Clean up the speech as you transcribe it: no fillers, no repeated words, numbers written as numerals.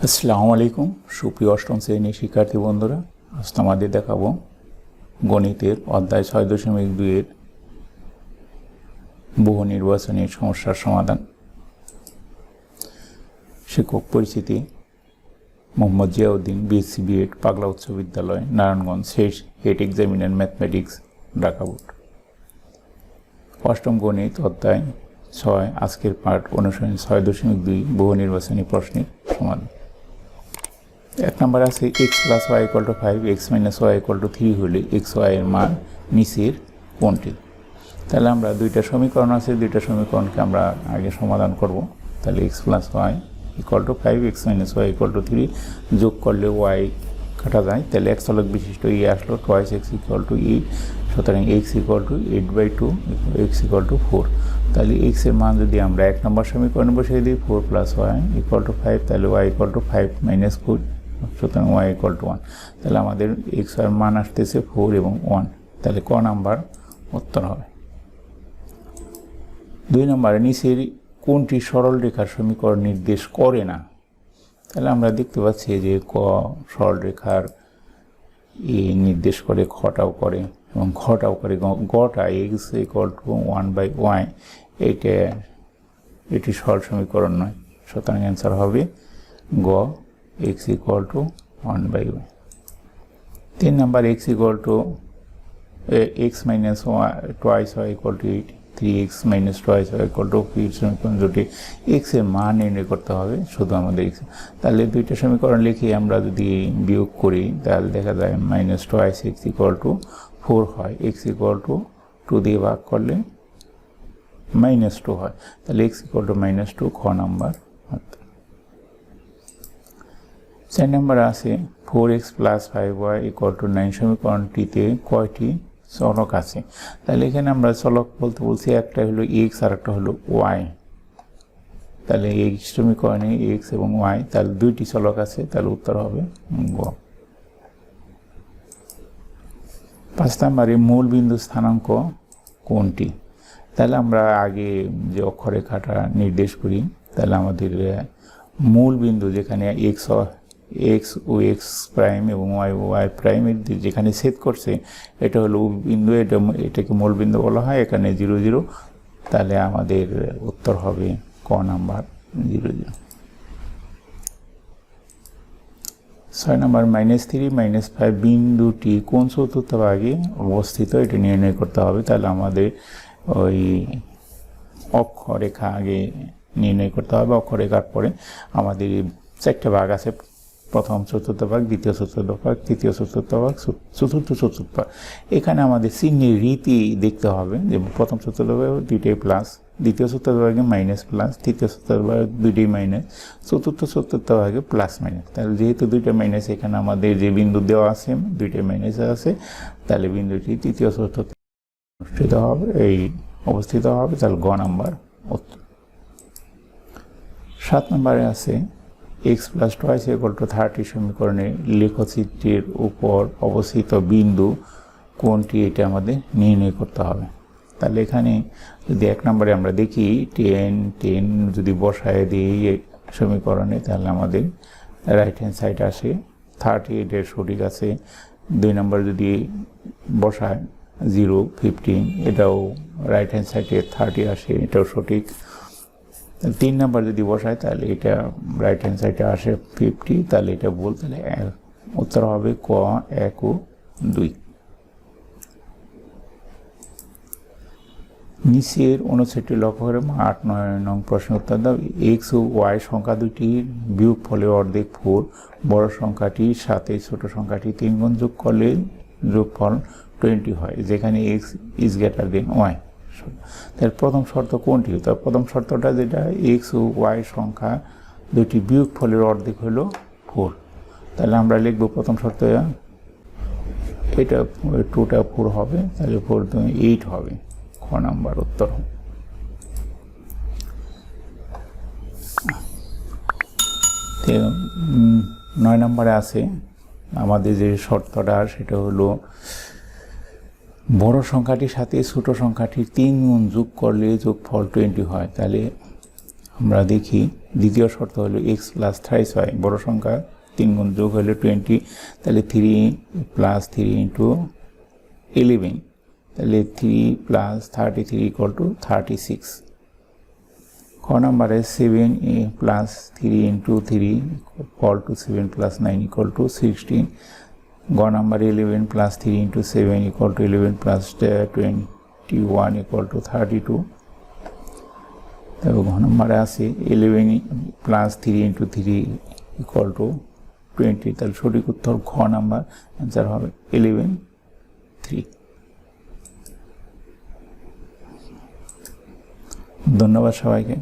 আসসালামু আলাইকুম সুপ্রিয় অষ্টম শ্রেণীর শিক্ষার্থী বন্ধুরা, আজ তোমাদের দেখাবো গণিতের অধ্যায় 6.2-এর বহু নির্বাচনী সমস্যার সমাধান। শিক্ষক পরিচিতি: মোহাম্মদ জিয়াউদ্দিন, বিএসসি বিএড, পাগলা উচ্চ বিদ্যালয়, Narayanganj, head examiner mathematics, Dhaka board. অষ্টম গণিত অধ্যায় 6, আজকের পাঠ অনুসরণ 6.2 বহু নির্বাচনী প্রশ্নের সমাধান। এক নম্বর আছে x plus y equal to 5, x minus y equal to 3 হলে এক্স ওয়াই এর মান নিচের কোনটি? তাহলে আমরা দুইটা সমীকরণ আছে, দুইটা সমীকরণকে আমরা আগে সমাধান করব। তাহলে x plus y equal to 5, x minus y equal to 3 যোগ করলে ওয়াই কাটা যায়, তাহলে এক চলক বিশিষ্ট আসলো টোয়াইস এক্স ইকুয়াল টু 8, সুতরাং x equal two 8/2, x equal two 4। তাহলে এক্সের মান যদি আমরা এক নম্বর সমীকরণে বসিয়ে দিই 4 প্লাস ওয়াই ইকুয়াল টু 5, তাহলে ওয়াই ইকুয়াল টু 5 মাইনাস 4, সুতরাং ওয়াই ইকুয়াল টু 1। তাহলে আমাদের এক্স এর মান আসতেছে 4 এবং 1, তাহলে ক নাম্বার উত্তর হবে। 2 নম্বরে নিচের কোনটি সরল রেখার সমীকরণ নির্দেশ করে না? তাহলে আমরা দেখতে পাচ্ছি যে ক সরল রেখার নির্দেশ করে, খটাও করে এবং ঘটাও করে। গটা এক্স ইকুয়াল টু 1/y, এটি সরল সমীকরণ নয়, সুতরাং অ্যান্সার হবে গ, x equal to 1/y। 3 number x equal to x minus twice y equal to 8, 3x minus twice y equal to 8 সমীকরণ দুটি এক্সের মান নির্ণয় করতে হবে, শুধু আমাদের এক্স। তাহলে দুইটা সমীকরণ লিখে আমরা যদি বিয়োগ করি তাহলে দেখা যায় minus twice x equal two 4 হয়, এক্স ইকুয়াল টু 2 দিয়ে ভাগ করলে -2 হয়, তাহলে এক্স ইকুয়াল টু -2, খ নাম্বার। 4 নম্বর আছে 4x plus 5y equal to 9 সমীকরণটিতে কয়টি চলক আছে? তাহলে এখানে আমরা চলক বলতে বলছি একটা হলো এক্স আর একটা হলো ওয়াই। তাহলে এই সমীকরণে এক্স এবং ওয়াই, তাহলে দুইটি চলক আছে, তাহলে উত্তর হবে গ। 5 নম্বরে মূল বিন্দু স্থানাঙ্ক কোনটি? তাহলে আমরা আগে যে অক্ষরেখাটা নির্দেশ করি, তাহলে আমাদের মূল বিন্দু যেখানে এক্স ও এক্স প্রাইম এবং ওয়াই ও ওয়াই প্রাইমের যেখানে ছেদ করছে এটা হলো বিন্দু, এটাকে মূল বিন্দু বলা হয়। এখানে 0 0, তাহলে আমাদের উত্তর হবে ক নাম্বার 0 0। 6 নম্বর -3 -5 বিন্দুটি কোন চতুর্থ ভাগে অবস্থিত, এটা নির্ণয় করতে হবে। তাহলে আমাদের ওই অক্ষরেখা আগে নির্ণয় করতে হবে। অক্ষরেখার পরে আমাদের 4টা ভাগ আছে, প্রথম চতুর্থ ভাগ, দ্বিতীয় চতুর্থ ভাগ, তৃতীয় চতুর্থ ভাগ, চতুর্থ চতুর্থ ভাগ। এখানে আমাদের চিহ্নের রীতি দেখতে হবে, যে প্রথম চতুর্থ ভাগে 2টাই প্লাস, দ্বিতীয় চতুর্থ ভাগে মাইনাস প্লাস, তৃতীয় চতুর্থ ভাগে 2টাই মাইনাস, চতুর্থ চতুর্থ ভাগে প্লাস মাইনাস। তাহলে যেহেতু 2টা মাইনাস, এখানে আমাদের যে বিন্দু দেওয়া আছে 2টাই মাইনাস আছে, তাহলে বিন্দুটি তৃতীয় চতুর্থ অবস্থিত হবে, তাহলে গ নাম্বার উত্তর। 7 নম্বরে আছে x plus twice equal to 30 সমীকরণে লেখচিত্রের উপর অবস্থিত বিন্দু কোনটি, এটা আমাদের নির্ণয় করতে হবে। তাহলে এখানে যদি 1 নম্বরে আমরা দেখি 10 যদি বসায় দিই সমীকরণে, তাহলে আমাদের রাইট হ্যান্ড সাইড আসে 30, এটার সঠিক আছে। 2 নম্বর যদি বসায় 0 15, এটাও রাইট হ্যান্ড সাইডে 30 আসে, এটাও সঠিক। 3 নম্বর যদি বসায় তাহলে এটা রাইট হ্যান্ড সাইডে আসে 50, তাহলে এটা ভুল, তাহলে উত্তর হবে ক 1 ও 2। নিচের অনুচ্ছেদটি লক্ষ্য করে 8 9 নং প্রশ্ন উত্তর দাও। এক্স ও ওয়াই সংখ্যা দুটির বিয়োগ ফলে অর্ধেক 4, বড় সংখ্যাটির সাথে ছোট সংখ্যাটি 3 গুণ যোগ করলে যোগফল 20 হয়, যেখানে x is greater than y. তার প্রথম শর্ত কোনটি? তার প্রথম শর্তটা যেটা এক্স ও ওয়াই সংখ্যা দুটি বিয়োগ ফলের অর্ধেক হলো 4, তাহলে আমরা লিখব প্রথম শর্ত এটা 2টা 4 হবে, তাহলে 4 2 8 হবে, খ নাম্বার উত্তর। 9 নম্বরে আছে আমাদের যে শর্তটা, সেটা হলো বড় সংখ্যাটির সাথে ছোট সংখ্যাটির 3 গুণ যোগ করলে যোগফল 20 হয়। তাহলে আমরা দেখি দ্বিতীয় শর্ত হলো এক্স প্লাস থ্রাইস ওয়াই বড় সংখ্যা 3 গুণ যোগ হলো 20, তাহলে 3 প্লাস 3 ইন্টু 11, তাহলে 3 প্লাস 33 ইকুয়াল টু 36। ক নাম্বারে 7 plus 3 into 3 equal to 7 plus 9 equal to 16। গ নাম্বারে 11 plus 3 into 7 equal to 11 plus 21 equal to 32। তবে ঘ নম্বরে আছে 11 প্লাস 3 ইন্টু 3 ইকুয়াল টু 20, তাহলে সঠিক উত্তর ঘ নাম্বার, অ্যান্সার হবে 11 3। ধন্যবাদ সবাইকে।